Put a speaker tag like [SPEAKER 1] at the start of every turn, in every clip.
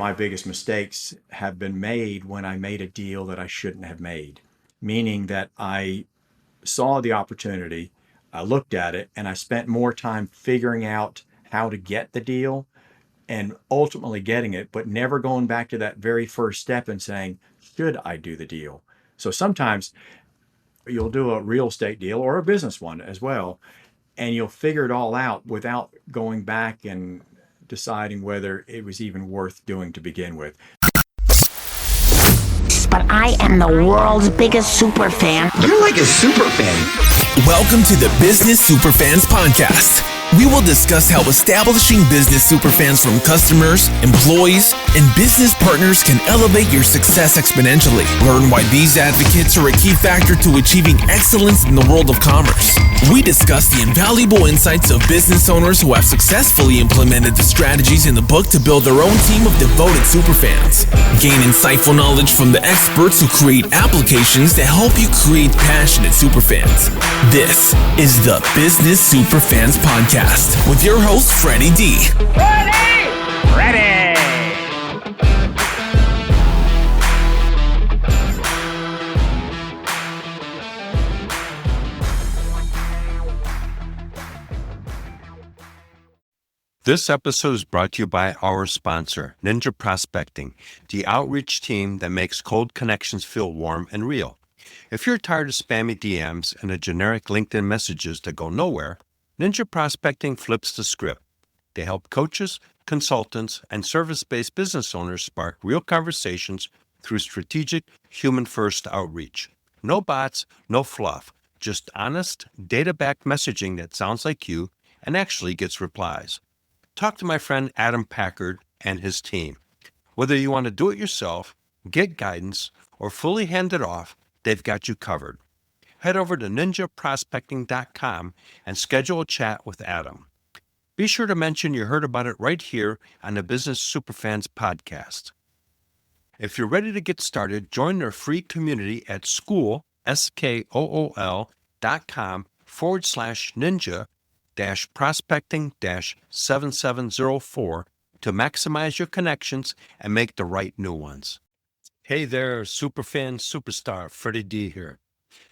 [SPEAKER 1] my biggest mistakes have been made when I made a deal that I shouldn't have made, meaning that I saw the opportunity, I looked at it, and I spent more time figuring out how to get the deal and ultimately getting it, but never going back to that very first step and saying, should I do the deal? So sometimes you'll do a real estate deal or a business one as well, and you'll figure it all out without going back and deciding whether it was even worth doing to begin with.
[SPEAKER 2] But I am the world's biggest super fan.
[SPEAKER 3] You're like a super fan.
[SPEAKER 4] Welcome to the Business Superfans Podcast. We will discuss how establishing business superfans from customers, employees, and business partners can elevate your success exponentially. Learn why these advocates are a key factor to achieving excellence in the world of commerce. We discuss the invaluable insights of business owners who have successfully implemented the strategies in the book to build their own team of devoted superfans. Gain insightful knowledge from the experts who create applications that help you create passionate superfans. This is the Business Superfans Podcast with your host, Freddy D.
[SPEAKER 5] Ready!
[SPEAKER 6] This episode is brought to you by our sponsor, Ninja Prospecting, the outreach team that makes cold connections feel warm and real. If you're tired of spammy DMs and the generic LinkedIn messages that go nowhere, Ninja Prospecting flips the script. They help coaches, consultants, and service-based business owners spark real conversations through strategic, human-first outreach. No bots, no fluff, just honest, data-backed messaging that sounds like you and actually gets replies. Talk to my friend Adam Packard and his team. Whether you want to do it yourself, get guidance, or fully hand it off, they've got you covered. Head over to ninjaprospecting.com and schedule a chat with Adam. Be sure to mention you heard about it right here on the Business Superfans Podcast. If you're ready to get started, join their free community at school.com/ninja-prospecting-7704 to maximize your connections and make the right new ones. Hey there, superfan superstar, Freddy D here.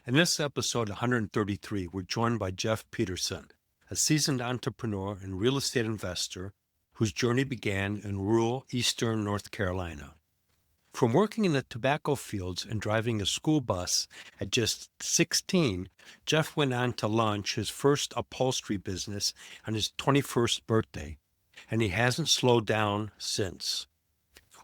[SPEAKER 6] In this episode 133, we're joined by Jeff Peterson, a seasoned entrepreneur and real estate investor whose journey began in rural eastern North Carolina. From working in the tobacco fields and driving a school bus at just 16, Jeff went on to launch his first upholstery business on his 21st birthday, and he hasn't slowed down since.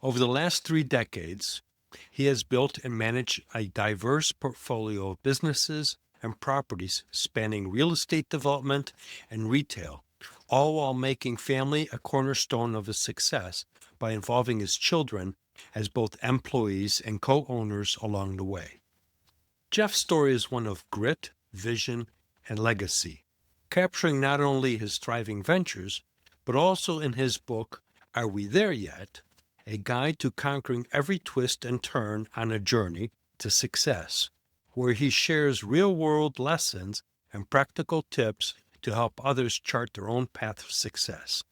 [SPEAKER 6] Over the last 3 decades, he has built and managed a diverse portfolio of businesses and properties spanning real estate development and retail, all while making family a cornerstone of his success by involving his children as both employees and co-owners along the way. Jeff's story is one of grit, vision, and legacy, capturing not only his thriving ventures, but also in his book, Are We There Yet?, a guide to conquering every twist and turn on a journey to success, where he shares real-world lessons and practical tips to help others chart their own path of success.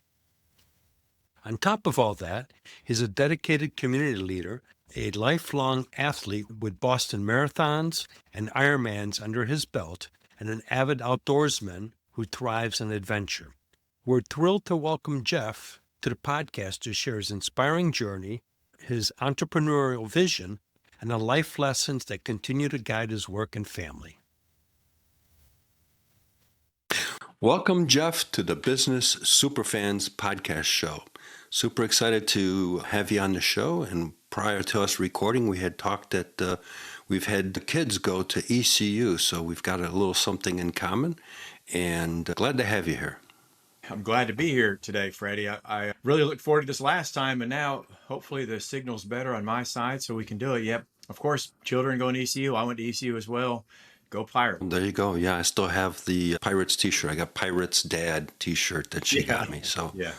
[SPEAKER 6] On top of all that, he's a dedicated community leader, a lifelong athlete with Boston Marathons and Ironmans under his belt, and an avid outdoorsman who thrives on adventure. We're thrilled to welcome Jeff to the podcast to share his inspiring journey, his entrepreneurial vision, and the life lessons that continue to guide his work and family. Welcome, Jeff, to the Business Superfans Podcast show. Super excited to have you on the show. And prior to us recording, we had talked that we've had the kids go to ECU, so we've got a little something in common. And glad to have you here.
[SPEAKER 1] I'm glad to be here today, Freddie. I really looked forward to this last time, and now hopefully the signal's better on my side so we can do it. Yep, of course, children going to ECU. I went to ECU as well. Go Pirates.
[SPEAKER 6] There you go. Yeah, I still have the Pirates t-shirt. I got Pirates Dad t-shirt that she got me. So
[SPEAKER 1] yeah,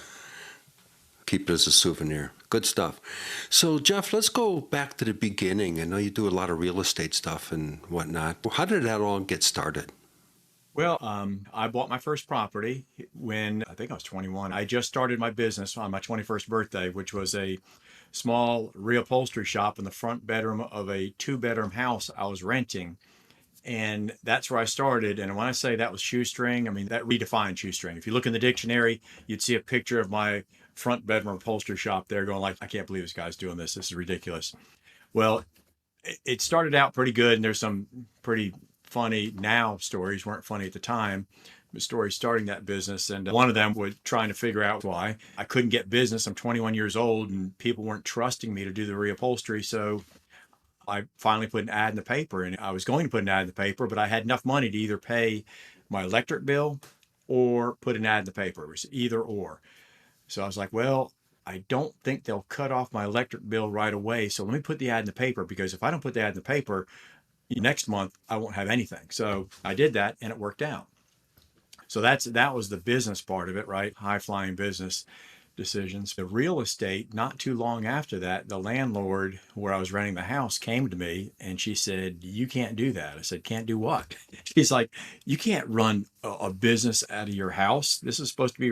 [SPEAKER 6] keep it as a souvenir. Good stuff. So, Jeff, let's go back to the beginning. I know you do a lot of real estate stuff and whatnot. How did that all get started?
[SPEAKER 1] Well, I bought my first property when I think I was 21. I just started my business on my 21st birthday, which was a small reupholstery shop in the front bedroom of a 2-bedroom house I was renting. And that's where I started. And when I say that was shoestring, I mean, that redefined shoestring. If you look in the dictionary, you'd see a picture of my front bedroom upholstery shop there going like, I can't believe this guy's doing this. This is ridiculous. Well, it started out pretty good. And there's some pretty funny now stories, weren't funny at the time, but stories starting that business. And one of them was trying to figure out why I couldn't get business. I'm 21 years old and people weren't trusting me to do the reupholstery. So I finally put an ad in the paper, and I was going to put an ad in the paper, but I had enough money to either pay my electric bill or put an ad in the paper. It was either or. So I was like, well, I don't think they'll cut off my electric bill right away. So let me put the ad in the paper, because if I don't put the ad in the paper, next month I won't have anything. So I did that and it worked out. So that was the business part of it, right? High flying business decisions. The real estate, not too long after that, the landlord where I was renting the house came to me and she said, you can't do that. I said, can't do what? She's like, you can't run a business out of your house. This is supposed to be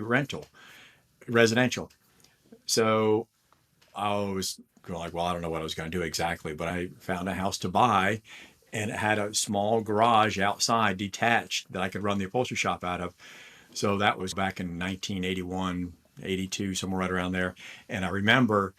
[SPEAKER 1] residential. So I was going like, well, I don't know what I was going to do exactly, but I found a house to buy and it had a small garage outside detached that I could run the upholstery shop out of. So that was back in 1981, 82, somewhere right around there. And I remember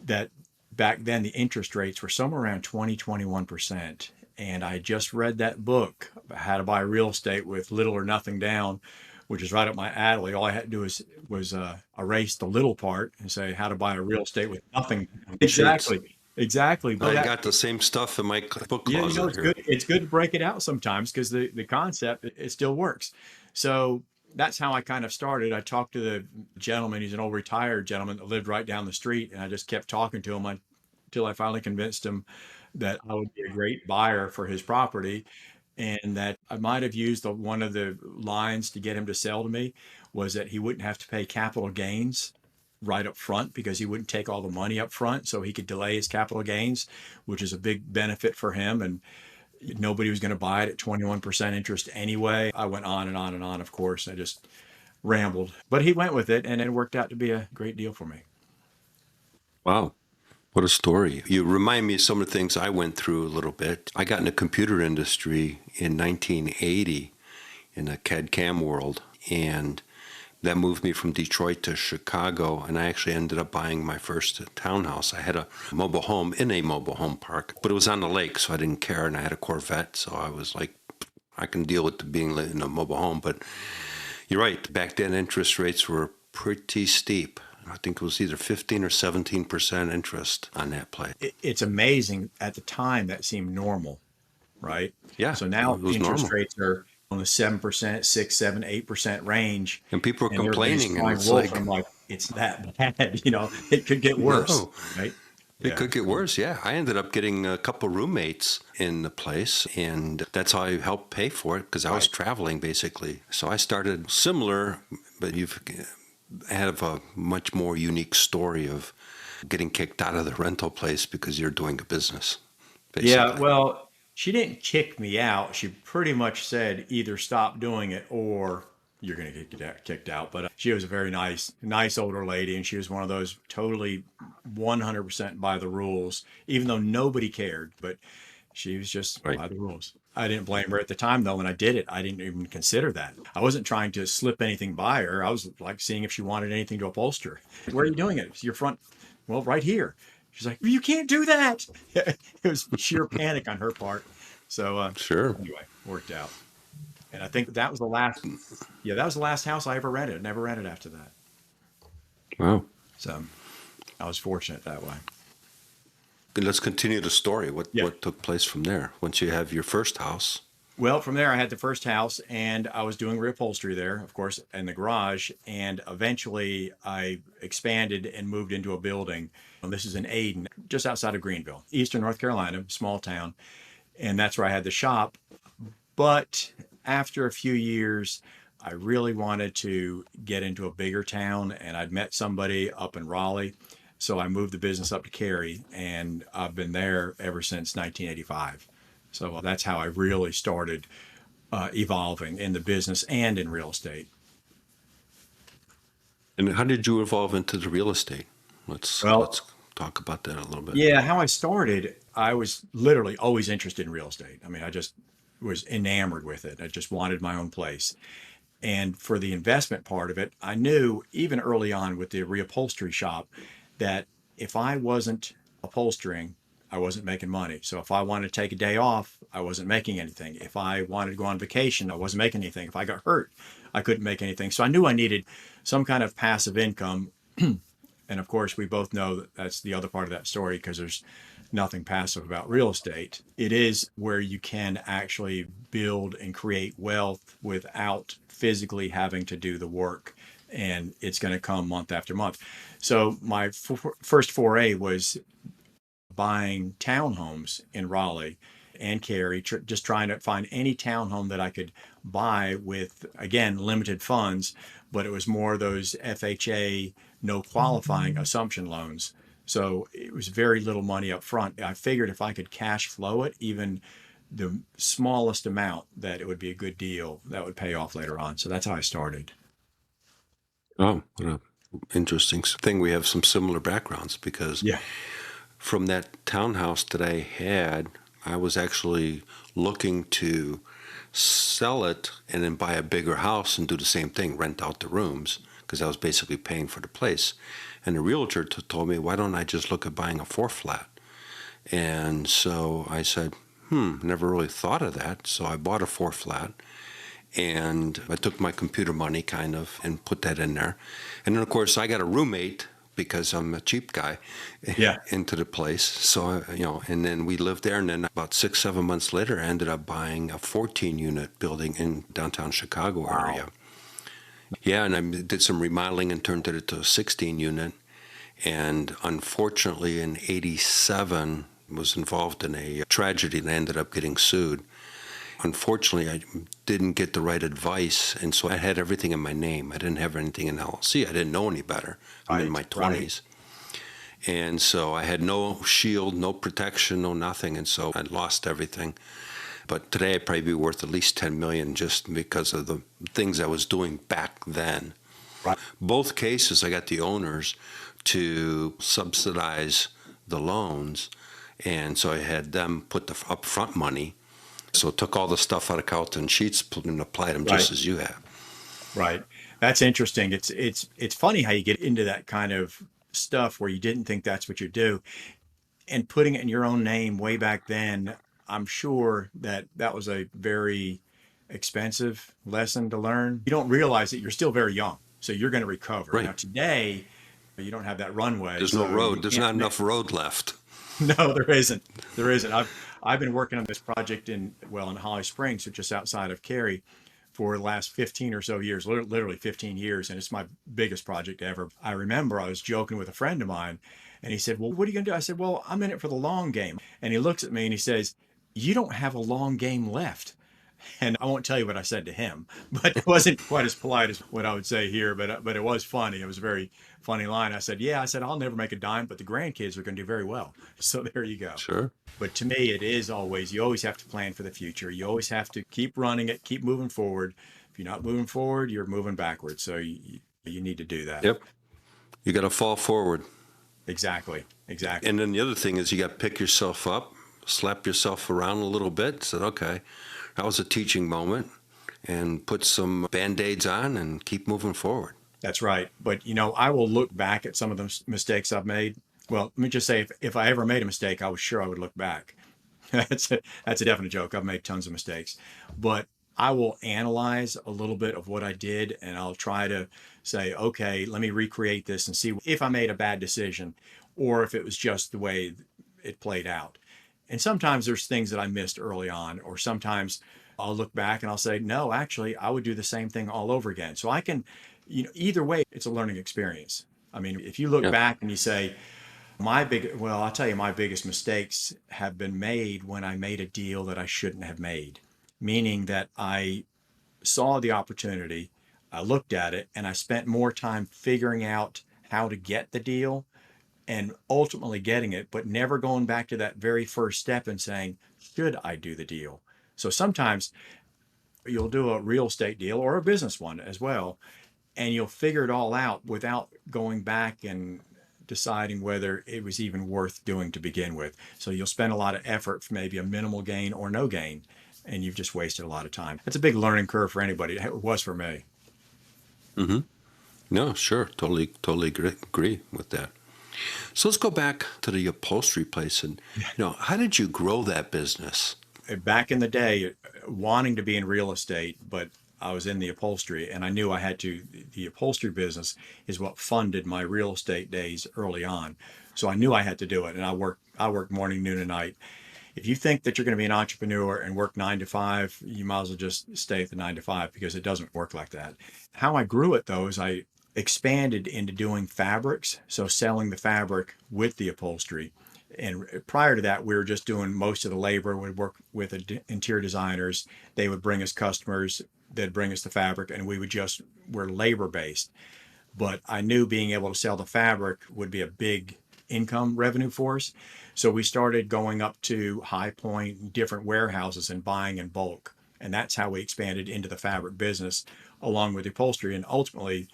[SPEAKER 1] that back then the interest rates were somewhere around 21%. And I just read that book, How to Buy Real Estate with Little or Nothing Down, which is right up my alley. All I had to do was erase the little part and say how to buy a real estate with nothing. Exactly.
[SPEAKER 6] But I got the same stuff in my book closet.
[SPEAKER 1] Yeah, it's good. It's good to break it out sometimes, because the concept, it still works. So that's how I kind of started. I talked to the gentleman. He's an old retired gentleman that lived right down the street. And I just kept talking to him until I finally convinced him that I would be a great buyer for his property. And that I might have used one of the lines to get him to sell to me was that he wouldn't have to pay capital gains right up front, because he wouldn't take all the money up front, so he could delay his capital gains, which is a big benefit for him. And nobody was going to buy it at 21% interest anyway. I went on and on and on, of course. I just rambled, but he went with it, and it worked out to be a great deal for me.
[SPEAKER 6] Wow. What a story. You remind me of some of the things I went through a little bit. I got in the computer industry in 1980 in the CAD/CAM world, and that moved me from Detroit to Chicago, and I actually ended up buying my first townhouse. I had a mobile home in a mobile home park, but it was on the lake, so I didn't care, and I had a Corvette, so I was like, I can deal with being in a mobile home. But you're right, back then interest rates were pretty steep. I think it was either 15 or 17% interest on that place.
[SPEAKER 1] It's amazing. At the time, that seemed normal, right?
[SPEAKER 6] Yeah.
[SPEAKER 1] So now interest
[SPEAKER 6] normal.
[SPEAKER 1] rates are on the 7%, 6, 7, 8% range.
[SPEAKER 6] And people are
[SPEAKER 1] and
[SPEAKER 6] complaining. And it's
[SPEAKER 1] I'm like, it's that bad. It could get worse,
[SPEAKER 6] No.
[SPEAKER 1] right?
[SPEAKER 6] It could get worse, yeah. I ended up getting a couple roommates in the place, and that's how I helped pay for it, because I was traveling, basically. So I started similar, but you've had a much more unique story of getting kicked out of the rental place because you're doing a business, basically.
[SPEAKER 1] Yeah, well, she didn't kick me out. She pretty much said either stop doing it or you're going to get kicked out. But she was a very nice older lady, and she was one of those totally 100% by the rules, even though nobody cared. But she was just by the rules. I didn't blame her at the time, though. When I did it, I didn't even consider that. I wasn't trying to slip anything by her. I was like seeing if she wanted anything to upholster. Where are you doing it? Your front? Well, right here. She's like, you can't do that. It was sheer panic on her part. So
[SPEAKER 6] Sure.
[SPEAKER 1] Anyway, worked out. And I think that was the last house I ever rented. Never rented after that.
[SPEAKER 6] Wow.
[SPEAKER 1] So I was fortunate that way.
[SPEAKER 6] Let's continue the story. What took place from there once you have your first house?
[SPEAKER 1] Well, from there, I had the first house, and I was doing reupholstery there, of course, in the garage. And eventually, I expanded and moved into a building. And this is in Ayden, just outside of Greenville, Eastern North Carolina, small town. And that's where I had the shop. But after a few years, I really wanted to get into a bigger town, and I'd met somebody up in Raleigh. So I moved the business up to Cary, and I've been there ever since 1985. So that's how I really started evolving in the business and in real estate.
[SPEAKER 6] And how did you evolve into the real estate? Let's
[SPEAKER 5] talk about that a little bit.
[SPEAKER 1] Yeah, how I started, I was literally always interested in real estate. I mean, I just was enamored with it. I just wanted my own place. And for the investment part of it, I knew even early on with the reupholstery shop that if I wasn't upholstering, I wasn't making money. So if I wanted to take a day off, I wasn't making anything. If I wanted to go on vacation, I wasn't making anything. If I got hurt, I couldn't make anything. So I knew I needed some kind of passive income. And of course, we both know that that's the other part of that story, because there's nothing passive about real estate. It is where you can actually build and create wealth without physically having to do the work. And it's going to come month after month. So my first foray was buying townhomes in Raleigh and Cary, just trying to find any townhome that I could buy with, again, limited funds, but it was more those FHA, no qualifying assumption loans. So it was very little money up front. I figured if I could cash flow it, even the smallest amount, that it would be a good deal that would pay off later on. So that's how I started.
[SPEAKER 5] Oh, what a interesting thing. We have some similar backgrounds, because
[SPEAKER 1] Yeah.
[SPEAKER 5] from that townhouse that I had, I was actually looking to sell it and then buy a bigger house and do the same thing, rent out the rooms, because I was basically paying for the place. And the realtor told me, why don't I just look at buying a 4-flat? And so I said, never really thought of that. So I bought a 4-flat. And I took my computer money kind of and put that in there. And then, of course, I got a roommate, because I'm a cheap guy, into the place. So, and then we lived there. And then about 6-7 months later, I ended up buying a 14-unit building in downtown Chicago area. Yeah, and I did some remodeling and turned it into a 16-unit. And unfortunately, in '87, was involved in a tragedy and I ended up getting sued. Unfortunately, I didn't get the right advice, and so I had everything in my name. I didn't have anything in LLC. I didn't know any better. I'm in my 20s. And so I had no shield, no protection, no nothing, and so I lost everything. But today I'd probably be worth at least $10 million just because of the things I was doing back then.
[SPEAKER 1] Right.
[SPEAKER 5] Both cases, I got the owners to subsidize the loans, and so I had them put the upfront money. So took all the stuff out of Carlton Sheets and applied them just as you have.
[SPEAKER 1] Right. That's interesting. It's funny how you get into that kind of stuff where you didn't think that's what you do, and putting it in your own name way back then. I'm sure that was a very expensive lesson to learn. You don't realize that you're still very young, so you're going to recover.
[SPEAKER 5] Right.
[SPEAKER 1] Now today, you don't have that runway.
[SPEAKER 5] There's no road. There's not enough road left.
[SPEAKER 1] No, there isn't. There isn't. I've been working on this project in Holly Springs, which is outside of Cary, for the last 15 or so years, literally 15 years. And it's my biggest project ever. I remember I was joking with a friend of mine, and he said, well, what are you going to do? I said, well, I'm in it for the long game. And he looks at me and he says, you don't have a long game left. And I won't tell you what I said to him, but it wasn't quite as polite as what I would say here, but it was funny. It was a very funny line. I said, I'll never make a dime, but the grandkids are going to do very well. So there you go.
[SPEAKER 5] Sure.
[SPEAKER 1] But to me, you always have to plan for the future. You always have to keep running it, keep moving forward. If you're not moving forward, you're moving backwards. So you need to do that.
[SPEAKER 5] Yep. You got to fall forward.
[SPEAKER 1] Exactly.
[SPEAKER 5] And then the other thing is you got to pick yourself up, slap yourself around a little bit, said, okay, that was a teaching moment, and put some Band-Aids on and keep moving forward.
[SPEAKER 1] That's right. But, I will look back at some of the mistakes I've made. Well, let me just say, if I ever made a mistake, I was sure I would look back. That's a definite joke. I've made tons of mistakes. But I will analyze a little bit of what I did, and I'll try to say, okay, let me recreate this and see if I made a bad decision or if it was just the way it played out. And sometimes there's things that I missed early on, or sometimes I'll look back and I'll say, no, actually, I would do the same thing all over again. So I can, either way, it's a learning experience. I mean, if you look back and you say, I'll tell you, my biggest mistakes have been made when I made a deal that I shouldn't have made, meaning that I saw the opportunity, I looked at it, and I spent more time figuring out how to get the deal and ultimately getting it, but never going back to that very first step and saying, should I do the deal? So sometimes you'll do a real estate deal or a business one as well, and you'll figure it all out without going back and deciding whether it was even worth doing to begin with. So you'll spend a lot of effort for maybe a minimal gain or no gain, and you've just wasted a lot of time. It's a big learning curve for anybody. It was for me.
[SPEAKER 5] Mm-hmm. No, sure. Totally agree with that. So let's go back to the upholstery place. And, how did you grow that business?
[SPEAKER 1] Back in the day, wanting to be in real estate, but I was in the upholstery, and I knew I had to. The upholstery business is what funded my real estate days early on. So I knew I had to do it. And I worked morning, noon, and night. If you think that you're going to be an entrepreneur and work 9 to 5, you might as well just stay at the 9 to 5, because it doesn't work like that. How I grew it, though, is I expanded into doing fabrics, so selling the fabric with the upholstery. And prior to that, we were just doing most of the labor. We'd work with interior designers. They would bring us customers. They'd bring us the fabric, and we're labor based. But I knew being able to sell the fabric would be a big income revenue for us. So we started going up to High Point, different warehouses, and buying in bulk. And that's how we expanded into the fabric business along with the upholstery. And ultimately,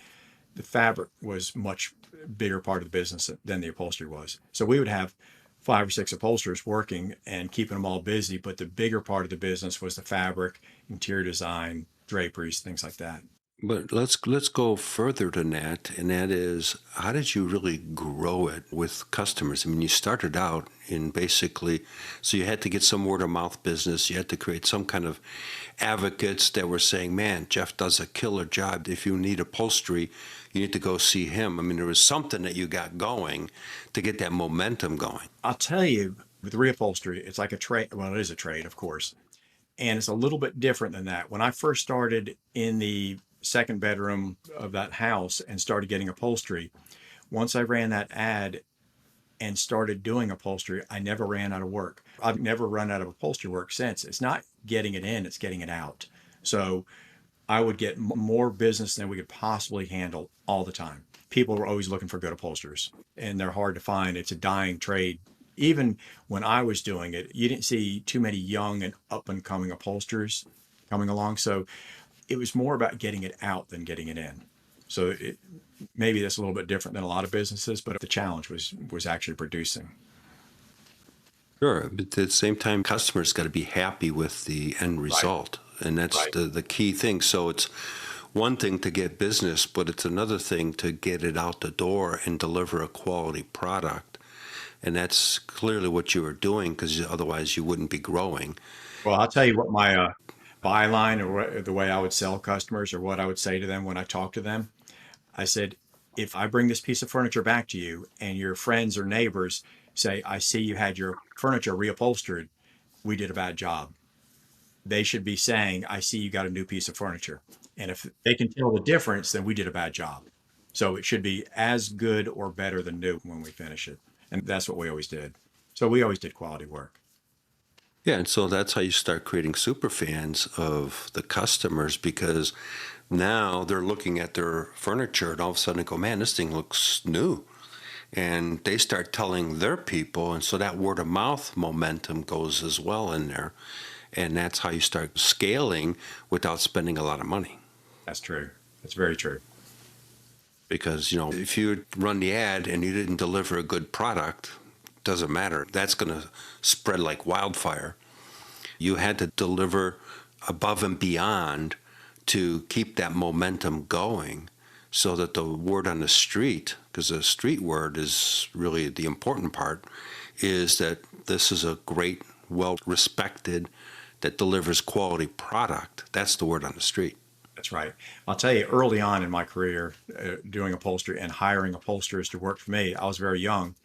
[SPEAKER 1] the fabric was much bigger part of the business than the upholstery was. So we would have 5 or 6 upholsterers working and keeping them all busy. But the bigger part of the business was the fabric, interior design, draperies, things like that.
[SPEAKER 5] But let's go further than that, and that is, how did you really grow it with customers? I mean, you started out in basically, so you had to get some word of mouth business. You had to create some kind of advocates that were saying, man, Jeff does a killer job. If you need upholstery, you need to go see him. I mean, there was something that you got going to get that momentum going.
[SPEAKER 1] I'll tell you, with reupholstery, it's like a trade. Well, it is a trade, of course. And it's a little bit different than that. When I first started in the second bedroom of that house and started getting upholstery, once I ran that ad and started doing upholstery, I never ran out of work. I've never run out of upholstery work since. It's not getting it in, it's getting it out. So I would get more business than we could possibly handle all the time. People were always looking for good upholsterers, and they're hard to find. It's a dying trade. Even when I was doing it, you didn't see too many young and up and coming upholsterers coming along. So it was more about getting it out than getting it in. So maybe that's a little bit different than a lot of businesses, but the challenge was actually producing.
[SPEAKER 5] Sure, but at the same time, customers got to be happy with the end result, right. And that's right. the key thing. So it's one thing to get business, but it's another thing to get it out the door and deliver a quality product. And that's clearly what you were doing, because otherwise you wouldn't be growing.
[SPEAKER 1] Well, I'll tell you what my byline, or the way I would sell customers, or what I would say to them when I talk to them. I said, if I bring this piece of furniture back to you and your friends or neighbors say, I see you had your furniture reupholstered, we did a bad job. They should be saying, I see you got a new piece of furniture. And if they can tell the difference, then we did a bad job. So it should be as good or better than new when we finish it. And that's what we always did. So we always did quality work.
[SPEAKER 5] Yeah, and so that's how you start creating super fans of the customers, because now they're looking at their furniture and all of a sudden they go, man, this thing looks new. And they start telling their people, and so that word of mouth momentum goes as well in there. And that's how you start scaling without spending a lot of money.
[SPEAKER 1] That's true. That's very true.
[SPEAKER 5] Because, if you run the ad and you didn't deliver a good product, doesn't matter. That's going to spread like wildfire. You had to deliver above and beyond to keep that momentum going, so that the word on the street, because the street word is really the important part, is that this is a great, well-respected, that delivers quality product. That's the word on the street.
[SPEAKER 1] That's right. I'll tell you, early on in my career, doing upholstery and hiring upholsterers to work for me, I was very young.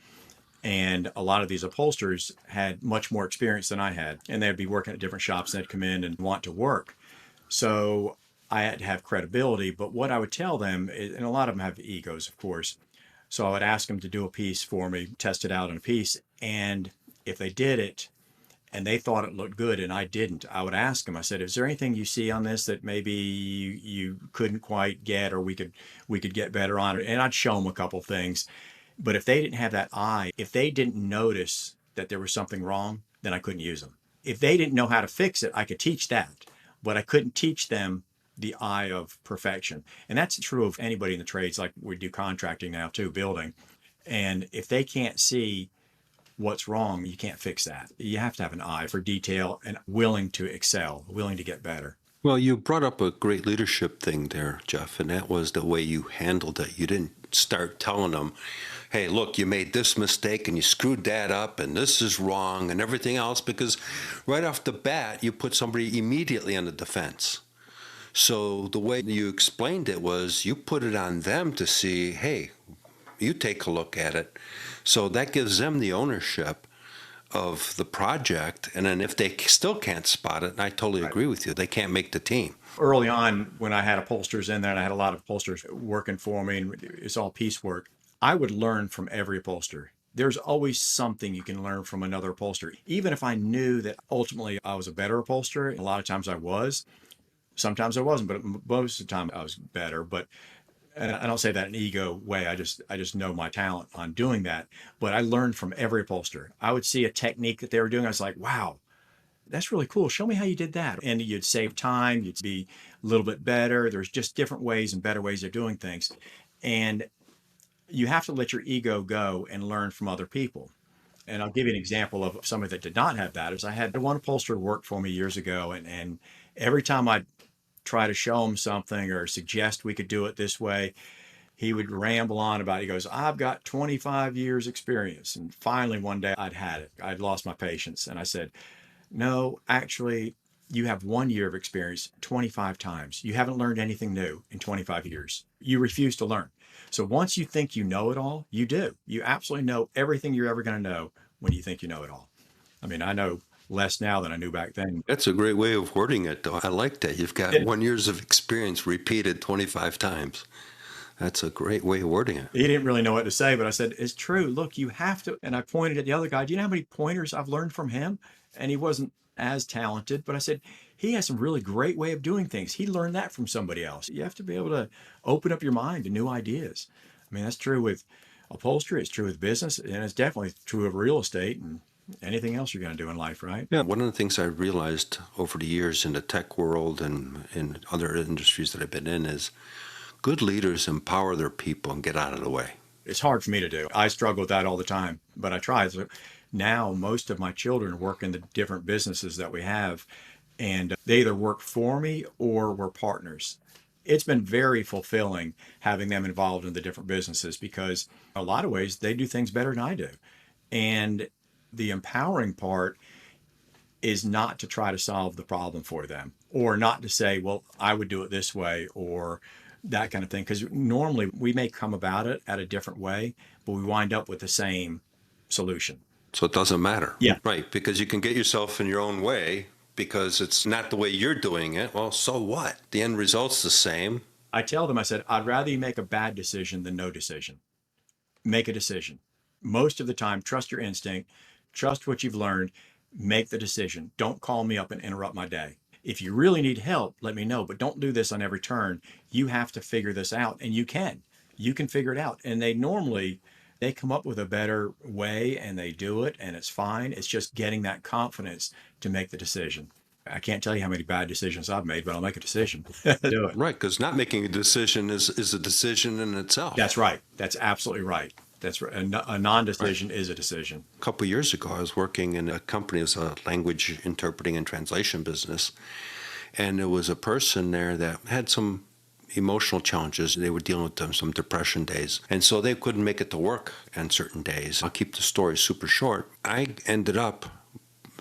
[SPEAKER 1] And a lot of these upholsterers had much more experience than I had. And they'd be working at different shops, and they'd come in and want to work. So I had to have credibility. But what I would tell them, and a lot of them have egos, of course. So I would ask them to do a piece for me, test it out on a piece. And if they did it, and they thought it looked good and I didn't, I would ask them, I said, is there anything you see on this that maybe you couldn't quite get, or we could get better on it? And I'd show them a couple things. But if they didn't have that eye, if they didn't notice that there was something wrong, then I couldn't use them. If they didn't know how to fix it, I could teach that, but I couldn't teach them the eye of perfection. And that's true of anybody in the trades. Like we do contracting now too, building. And if they can't see what's wrong, you can't fix that. You have to have an eye for detail and willing to excel, willing to get better.
[SPEAKER 5] Well, you brought up a great leadership thing there, Jeff, and that was the way you handled it. You didn't start telling them, hey, look, you made this mistake and you screwed that up and this is wrong and everything else, because right off the bat, you put somebody immediately on the defense. So the way you explained it was you put it on them to see, hey, you take a look at it. So that gives them the ownership of the project. And then if they still can't spot it, and I totally agree with you, they can't make the team.
[SPEAKER 1] Early on, when I had upholsterers in there and I had a lot of upholsterers working for me, and it's all piecework, I would learn from every upholsterer. There's always something you can learn from another upholsterer. Even if I knew that ultimately I was a better upholsterer, a lot of times I was, sometimes I wasn't, but most of the time I was better. But and I don't say that in an ego way. I just know my talent on doing that. But I learned from every upholsterer. I would see a technique that they were doing. I was like, wow, that's really cool. Show me how you did that. And you'd save time. You'd be a little bit better. There's just different ways and better ways of doing things. And you have to let your ego go and learn from other people. And I'll give you an example of somebody that did not have that. Is I had one upholsterer work for me years ago. And every time I'd try to show him something or suggest we could do it this way, he would ramble on about it. He goes, I've got 25 years experience. And finally, one day I'd had it. I'd lost my patience. And I said, no, actually, you have 1 year of experience 25 times. You haven't learned anything new in 25 years. You refuse to learn. So once you think you know it all, you do. You absolutely know everything you're ever going to know when you think you know it all. I mean, I know less now than I knew back then.
[SPEAKER 5] That's a great way of wording it, though. I like that. You've got 1 year of experience repeated 25 times. That's a great way of wording it.
[SPEAKER 1] He didn't really know what to say, but I said, it's true. Look, you have to. And I pointed at the other guy. Do you know how many pointers I've learned from him? And he wasn't as talented, but I said, he has some really great way of doing things. He learned that from somebody else. You have to be able to open up your mind to new ideas. I mean, that's true with upholstery. It's true with business. And it's definitely true of real estate and anything else you're going to do in life, right?
[SPEAKER 5] Yeah, one of the things I realized over the years in the tech world and in other industries that I've been in is good leaders empower their people and get out of the way.
[SPEAKER 1] It's hard for me to do. I struggle with that all the time, but I try. So now most of my children work in the different businesses that we have, and they either work for me or we're partners. It's been very fulfilling having them involved in the different businesses because in a lot of ways they do things better than I do. And the empowering part is not to try to solve the problem for them or not to say, well, I would do it this way or that kind of thing. Because normally we may come about it at a different way, but we wind up with the same solution.
[SPEAKER 5] So it doesn't matter.
[SPEAKER 1] Yeah.
[SPEAKER 5] Right. Because you can get yourself in your own way because it's not the way you're doing it. Well, so what? The end result's the same.
[SPEAKER 1] I tell them, I said, I'd rather you make a bad decision than no decision. Make a decision. Most of the time, trust your instinct. Trust what you've learned, make the decision. Don't call me up and interrupt my day. If you really need help, let me know, but don't do this on every turn. You have to figure this out, and you can figure it out. And they come up with a better way and they do it and it's fine. It's just getting that confidence to make the decision. I can't tell you how many bad decisions I've made, but I'll make a decision. Do it.
[SPEAKER 5] Right, because not making a decision is a decision in itself.
[SPEAKER 1] That's right. That's absolutely right. That's right. A non-decision is a decision.
[SPEAKER 5] A couple of years ago, I was working in a company as a language interpreting and translation business. And there was a person there that had some emotional challenges. They were dealing with some depression days. And so they couldn't make it to work on certain days. I'll keep the story super short. I ended up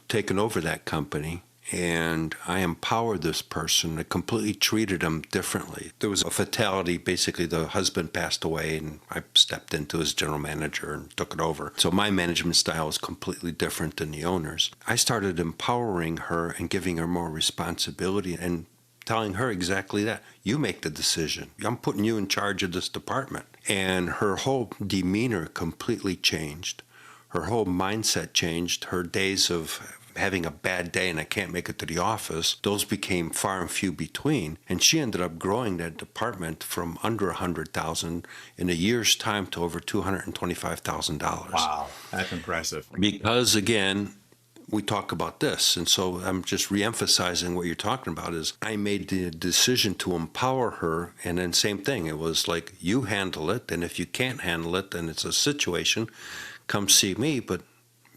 [SPEAKER 5] taking over that company. And I empowered this person. I completely treated him differently. There was a fatality. Basically, the husband passed away, and I stepped into as general manager and took it over. So my management style was completely different than the owner's. I started empowering her and giving her more responsibility and telling her exactly that. You make the decision. I'm putting you in charge of this department. And her whole demeanor completely changed. Her whole mindset changed. Her days of having a bad day and I can't make it to the office, those became far and few between. And she ended up growing that department from under $100,000 in a year's time to over $225,000.
[SPEAKER 1] Wow, that's impressive.
[SPEAKER 5] Because again, we talk about this. And so I'm just reemphasizing what you're talking about is I made the decision to empower her. And then same thing. It was like, you handle it. And if you can't handle it, then it's a situation, come see me, but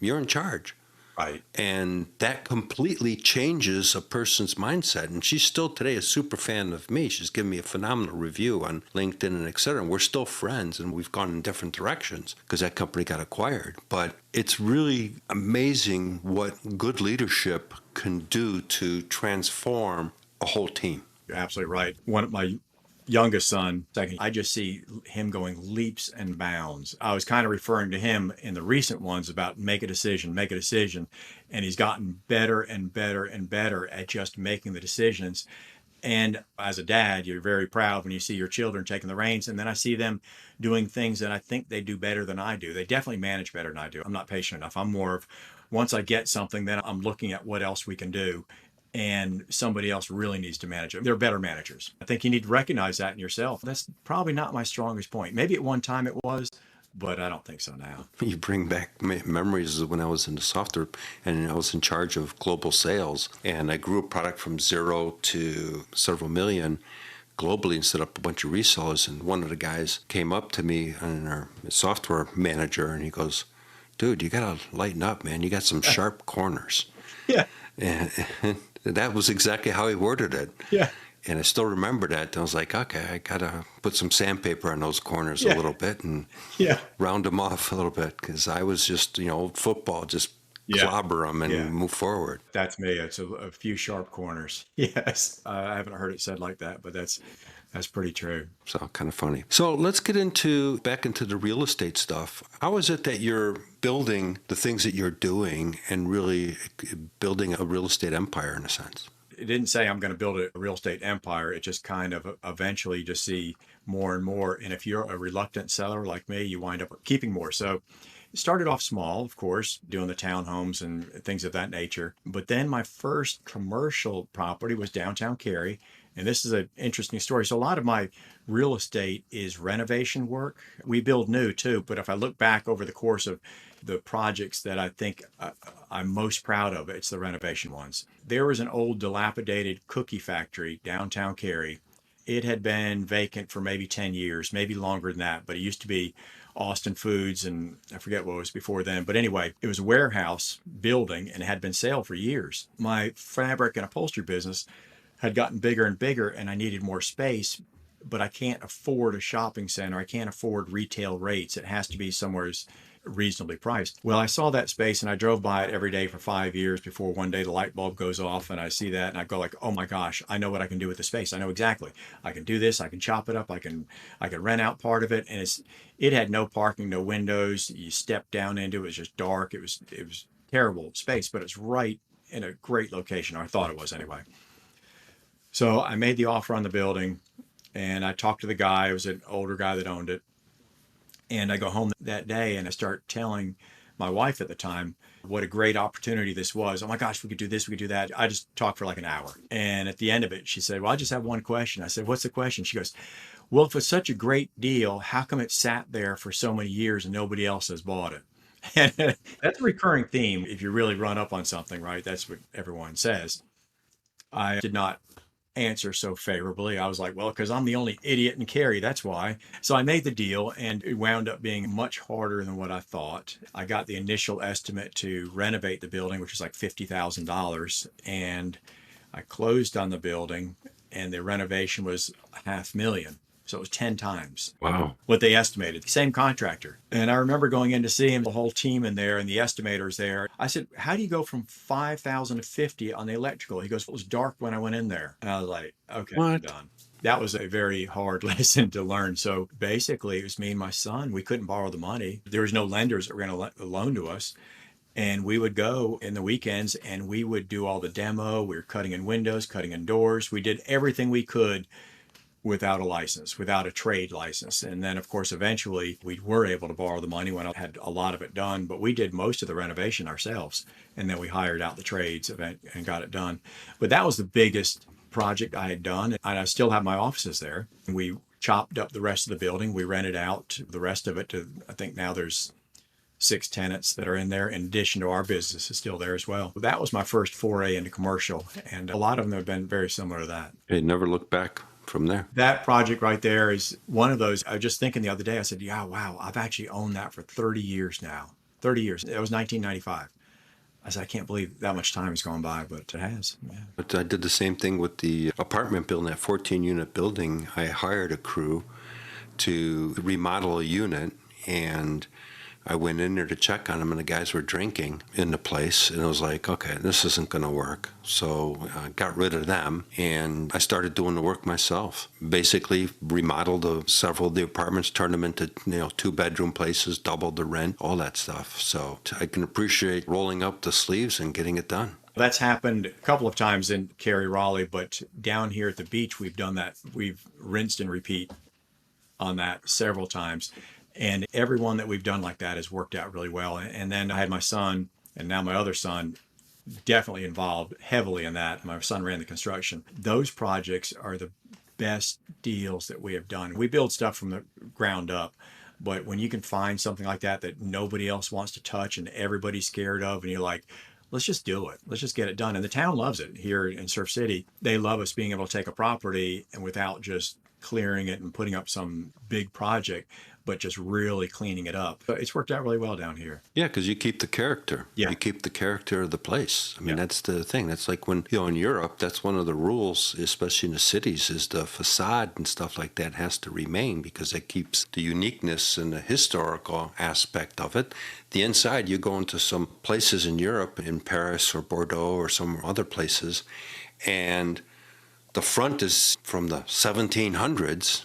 [SPEAKER 5] you're in charge.
[SPEAKER 1] Right.
[SPEAKER 5] And that completely changes a person's mindset. And she's still today a super fan of me. She's given me a phenomenal review on LinkedIn and et cetera. And we're still friends, and we've gone in different directions because that company got acquired. But it's really amazing what good leadership can do to transform a whole team.
[SPEAKER 1] You're absolutely right. One of my youngest son, I just see him going leaps and bounds. I was kind of referring to him in the recent ones about make a decision. And he's gotten better and better and better at just making the decisions. And as a dad, you're very proud when you see your children taking the reins. And then I see them doing things that I think they do better than I do. They definitely manage better than I do. I'm not patient enough. I'm more of, once I get something, then I'm looking at what else we can do. And somebody else really needs to manage it. They're better managers. I think you need to recognize that in yourself. That's probably not my strongest point. Maybe at one time it was, but I don't think so now.
[SPEAKER 5] You bring back memories of when I was in the software and I was in charge of global sales. And I grew a product from 0 to several million globally and set up a bunch of resellers. And one of the guys came up to me, and our software manager, and he goes, "Dude, you got to lighten up, man. You got some sharp corners."
[SPEAKER 1] Yeah.
[SPEAKER 5] And that was exactly how he worded it.
[SPEAKER 1] Yeah.
[SPEAKER 5] And I still remember that. And I was like, okay, I got to put some sandpaper on those corners a little bit and round them off a little bit, because I was just, old football, just clobber them and move forward.
[SPEAKER 1] That's me. It's a few sharp corners. Yes. I haven't heard it said like that, but that's pretty true.
[SPEAKER 5] So kind of funny. So let's get back into the real estate stuff. How is it that you're building the things that you're doing and really building a real estate empire in a sense?
[SPEAKER 1] It didn't say I'm going to build a real estate empire. It just kind of eventually just see more and more. And if you're a reluctant seller like me, you wind up keeping more. So it started off small, of course, doing the townhomes and things of that nature. But then my first commercial property was downtown Cary. And this is an interesting story. So a lot of my real estate is renovation work. We build new too, but if I look back over the course of the projects that I think I'm most proud of, it's the renovation ones. There was an old dilapidated cookie factory downtown Cary. It had been vacant for maybe 10 years, maybe longer than that, but it used to be Austin Foods, and I forget what it was before then. But anyway, it was a warehouse building and had been sale for years. My fabric and upholstery business had gotten bigger and bigger, and I needed more space, but I can't afford a shopping center. I can't afford retail rates. It has to be somewhere reasonably priced. Well, I saw that space and I drove by it every day for 5 years before one day the light bulb goes off and I see that and I go like, oh my gosh, I know what I can do with the space. I know exactly. I can do this. I can chop it up. I can rent out part of it. And it had no parking, no windows. You step down into it. It was just dark. It was terrible space, but it's right in a great location. Or I thought it was anyway. So I made the offer on the building and I talked to the guy. It was an older guy that owned it. And I go home that day and I start telling my wife at the time what a great opportunity this was. Oh my gosh, we could do this, we could do that. I just talked for like an hour. And at the end of it, she said, well, I just have one question. I said, what's the question? She goes, well, if it's such a great deal, how come it sat there for so many years and nobody else has bought it? And that's a recurring theme. If you really run up on something, right? That's what everyone says. I did not answer so favorably. I was like, well, because I'm the only idiot in Cary, that's why. So I made the deal and it wound up being much harder than what I thought. I got the initial estimate to renovate the building, which was like $50,000. And I closed on the building and the renovation was $500,000. So it was 10 times what they estimated. Same contractor. And I remember going in to see him, the whole team in there and the estimators there. I said, how do you go from 5,000 to 50 on the electrical? He goes, it was dark when I went in there. And I was like, okay, I'm done. That was a very hard lesson to learn. So basically it was me and my son. We couldn't borrow the money. There was no lenders that were going to loan to us. And we would go in the weekends and we would do all the demo. We were cutting in windows, cutting in doors. We did everything we could without a license, without a trade license. And then, of course, eventually we were able to borrow the money when I had a lot of it done, but we did most of the renovation ourselves. And then we hired out the trades and got it done. But that was the biggest project I had done. And I still have my offices there. And we chopped up the rest of the building. We rented out the rest of it to, I think now there's 6 tenants that are in there, in addition to our business is still there as well. That was my first foray into commercial, and a lot of them have been very similar to that.
[SPEAKER 5] It never looked back from there.
[SPEAKER 1] That project right there is one of those. I was just thinking the other day, I said, yeah, wow, I've actually owned that for 30 years now. 30 years. It was 1995. I said, I can't believe that much time has gone by, but it has. Yeah.
[SPEAKER 5] But I did the same thing with the apartment building, that 14-unit building. I hired a crew to remodel a unit, and I went in there to check on them, and the guys were drinking in the place, and I was like, okay, this isn't going to work. So I got rid of them, and I started doing the work myself. Basically remodeled several of the apartments, turned them into 2-bedroom places, doubled the rent, all that stuff. So I can appreciate rolling up the sleeves and getting it done.
[SPEAKER 1] That's happened a couple of times in Cary, Raleigh, but down here at the beach, we've done that. We've rinsed and repeat on that several times. And every one that we've done like that has worked out really well. And then I had my son, and now my other son, definitely involved heavily in that. My son ran the construction. Those projects are the best deals that we have done. We build stuff from the ground up, but when you can find something like that that nobody else wants to touch and everybody's scared of, and you're like, let's just do it. Let's just get it done. And the town loves it here in Surf City. They love us being able to take a property and without just clearing it and putting up some big project, but just really cleaning it up. But it's worked out really well down here.
[SPEAKER 5] Yeah, because you keep the character.
[SPEAKER 1] Yeah.
[SPEAKER 5] You keep the character of the place. I mean,
[SPEAKER 1] Yeah.
[SPEAKER 5] That's the thing. That's like when, in Europe, that's one of the rules, especially in the cities, is the facade and stuff like that has to remain because it keeps the uniqueness and the historical aspect of it. The inside, you go into some places in Europe, in Paris or Bordeaux or some other places, and the front is from the 1700s,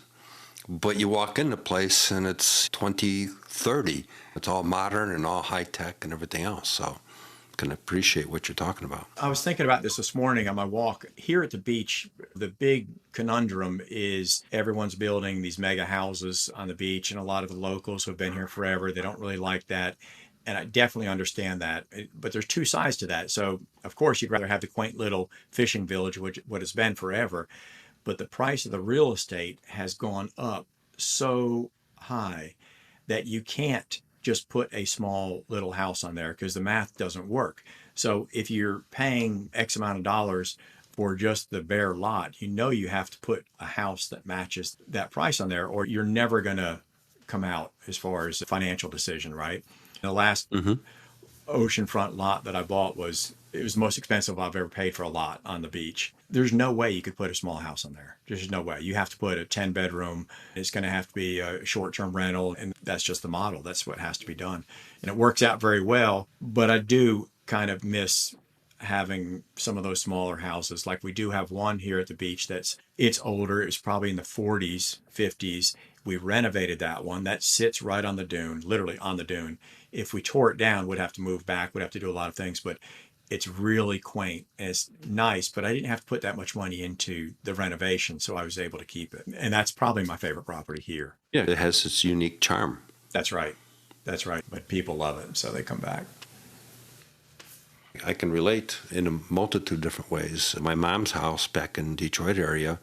[SPEAKER 5] but you walk in the place and it's 2030. It's all modern and all high tech and everything else. So I can appreciate what you're talking about.
[SPEAKER 1] I was thinking about this morning on my walk. Here at the beach, the big conundrum is everyone's building these mega houses on the beach, and a lot of the locals who have been here forever, they don't really like that. And I definitely understand that. But there's two sides to that. So, of course, you'd rather have the quaint little fishing village, which what it's been forever. But the price of the real estate has gone up so high that you can't just put a small little house on there because the math doesn't work. So if you're paying X amount of dollars for just the bare lot, you have to put a house that matches that price on there, or you're never going to come out as far as a financial decision, right? The last oceanfront lot that I bought was the most expensive I've ever paid for a lot on the beach. There's no way you could put a small house on there. There's no way. You have to put a 10-bedroom. It's going to have to be a short-term rental, and that's just the model. That's what has to be done. And it works out very well, but I do kind of miss having some of those smaller houses. Like we do have one here at the beach it's older. It's probably in the 40s, 50s. We renovated that one. That sits right on the dune, literally on the dune. If we tore it down, we'd have to move back. We'd have to do a lot of things, but it's really quaint and it's nice, but I didn't have to put that much money into the renovation, so I was able to keep it. And that's probably my favorite property here.
[SPEAKER 5] Yeah, it has its unique charm.
[SPEAKER 1] That's right. That's right. But people love it, so they come back.
[SPEAKER 5] I can relate in a multitude of different ways. My mom's house back in the Detroit area,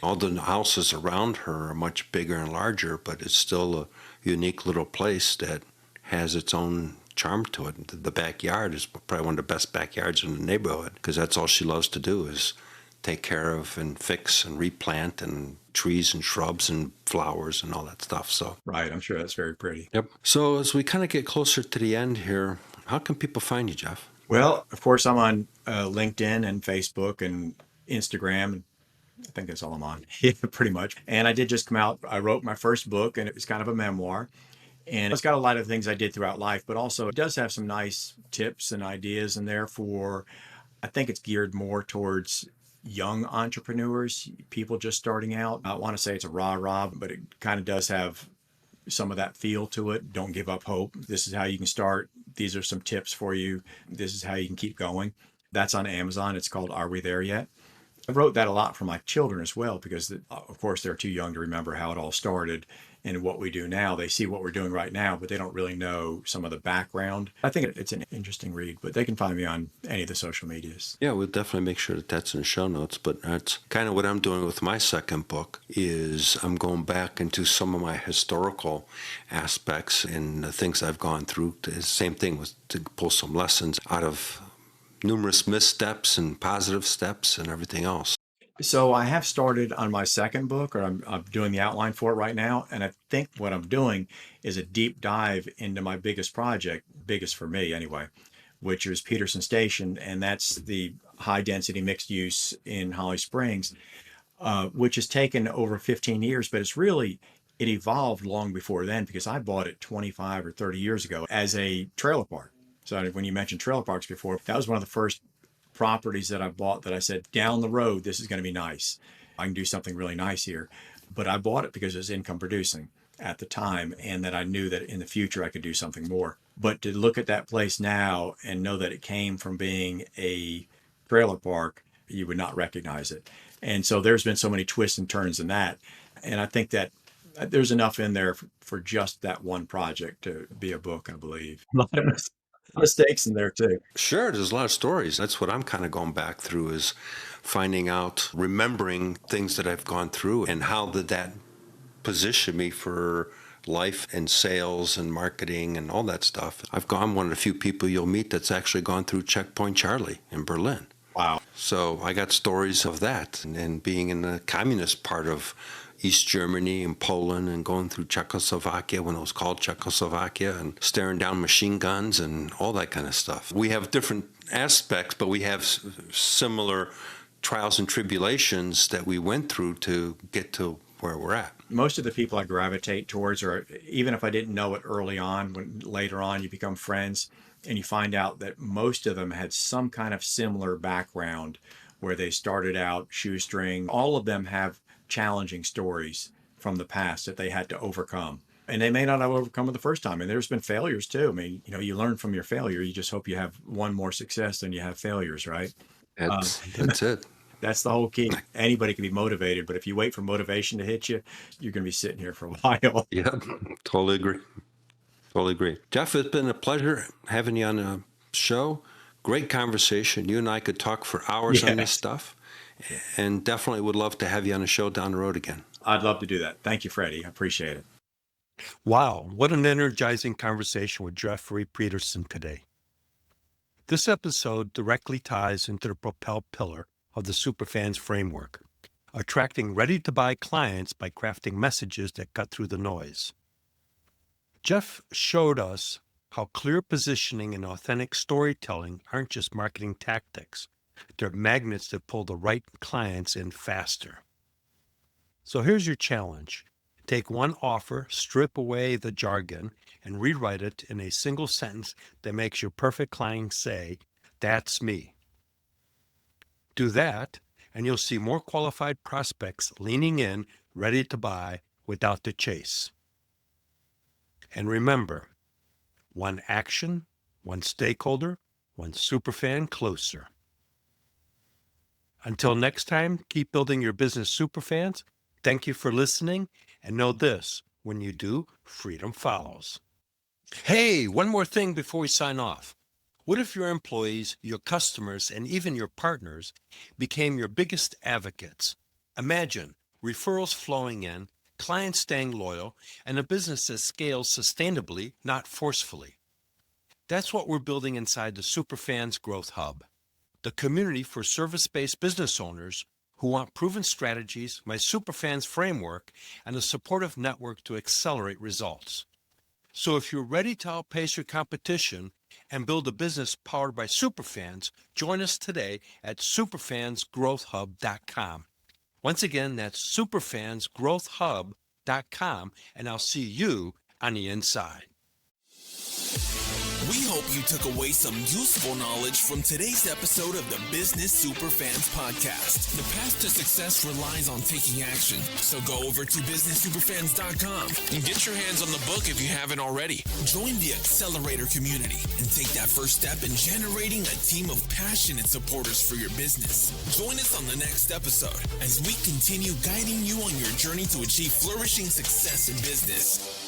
[SPEAKER 5] all the houses around her are much bigger and larger, but it's still a unique little place that has its own charm to it. The backyard is probably one of the best backyards in the neighborhood because that's all she loves to do is take care of and fix and replant and trees and shrubs and flowers and all that stuff. So
[SPEAKER 1] Right. I'm sure that's very pretty.
[SPEAKER 5] Yep. So as we kind of get closer to the end here, how can people find you, Jeff?
[SPEAKER 1] Well, of course, I'm on LinkedIn and Facebook and Instagram. I think that's all I'm on. Yeah, pretty much. And I did just come out. I wrote my first book, and it was kind of a memoir. And it's got a lot of things I did throughout life, but also it does have some nice tips and ideas in there I think it's geared more towards young entrepreneurs, people just starting out. I want to say it's a rah-rah, but it kind of does have some of that feel to it. Don't give up hope. This is how you can start. These are some tips for you. This is how you can keep going. That's on Amazon. It's called Are We There Yet? I wrote that a lot for my children as well because, of course, they're too young to remember how it all started. in what we do now. They see what we're doing right now, but they don't really know some of the background. I think it's an interesting read, but they can find me on any of the social medias.
[SPEAKER 5] Yeah, we'll definitely make sure that that's in the show notes. But that's kind of what I'm doing with my second book is I'm going back into some of my historical aspects and the things I've gone through. The same thing was to pull some lessons out of numerous missteps and positive steps and everything else.
[SPEAKER 1] So I have started on my second book, or I'm doing the outline for it right now. And I think what I'm doing is a deep dive into my biggest project, biggest for me anyway, which is Peterson Station. And that's the high density mixed use in Holly Springs, which has taken over 15 years, but it evolved long before then because I bought it 25 or 30 years ago as a trailer park. So when you mentioned trailer parks before, that was one of the first properties that I bought that I said, down the road, this is going to be nice. I can do something really nice here. But I bought it because it was income producing at the time and that I knew that in the future I could do something more. But to look at that place now and know that it came from being a trailer park, you would not recognize it. And so there's been so many twists and turns in that. And I think that there's enough in there for just that one project to be a book, I believe. A lot of mistakes in there too.
[SPEAKER 5] Sure, there's a lot of stories. That's what I'm kind of going back through is finding out, remembering things that I've gone through and how did that position me for life and sales and marketing and all that stuff. I'm one of the few people you'll meet that's actually gone through Checkpoint Charlie in Berlin.
[SPEAKER 1] Wow.
[SPEAKER 5] So I got stories of that and being in the communist part of East Germany and Poland and going through Czechoslovakia when it was called Czechoslovakia and staring down machine guns and all that kind of stuff. We have different aspects, but we have similar trials and tribulations that we went through to get to where we're at.
[SPEAKER 1] Most of the people I gravitate towards, or even if I didn't know it early on, when later on you become friends and you find out that most of them had some kind of similar background where they started out shoestring. All of them have challenging stories from the past that they had to overcome. And they may not have overcome it the first time. And there's been failures too. I mean, you learn from your failure. You just hope you have one more success than you have failures, right?
[SPEAKER 5] That's it.
[SPEAKER 1] That's the whole key. Anybody can be motivated, but if you wait for motivation to hit you, you're going to be sitting here for a while.
[SPEAKER 5] Yeah, totally agree. Totally agree. Jeff, it's been a pleasure having you on the show. Great conversation. You and I could talk for hours on this stuff. And definitely would love to have you on the show down the road again.
[SPEAKER 1] I'd love to do that. Thank you, Freddie. I appreciate it.
[SPEAKER 6] Wow, what an energizing conversation with Jeff Peterson today. This episode directly ties into the Propel pillar of the Superfans framework, attracting ready-to-buy clients by crafting messages that cut through the noise. Jeff showed us how clear positioning and authentic storytelling aren't just marketing tactics. They're magnets that pull the right clients in faster. So here's your challenge. Take one offer, strip away the jargon, and rewrite it in a single sentence that makes your perfect client say, "That's me." Do that, and you'll see more qualified prospects leaning in, ready to buy without the chase. And remember, one action, one stakeholder, one superfan closer. Until next time, keep building your business superfans. Thank you for listening, and know this, when you do, freedom follows. Hey, one more thing before we sign off. What if your employees, your customers, and even your partners became your biggest advocates? Imagine referrals flowing in, clients staying loyal, and a business that scales sustainably, not forcefully. That's what we're building inside the Superfans Growth Hub, the community for service-based business owners who want proven strategies, my Superfans framework, and a supportive network to accelerate results. So if you're ready to outpace your competition and build a business powered by Superfans, join us today at superfansgrowthhub.com. Once again, that's superfansgrowthhub.com, and I'll see you on the inside.
[SPEAKER 4] We hope you took away some useful knowledge from today's episode of the Business Superfans Podcast. The path to success relies on taking action. So go over to businesssuperfans.com and get your hands on the book if you haven't already. Join the Accelerator community and take that first step in generating a team of passionate supporters for your business. Join us on the next episode as we continue guiding you on your journey to achieve flourishing success in business.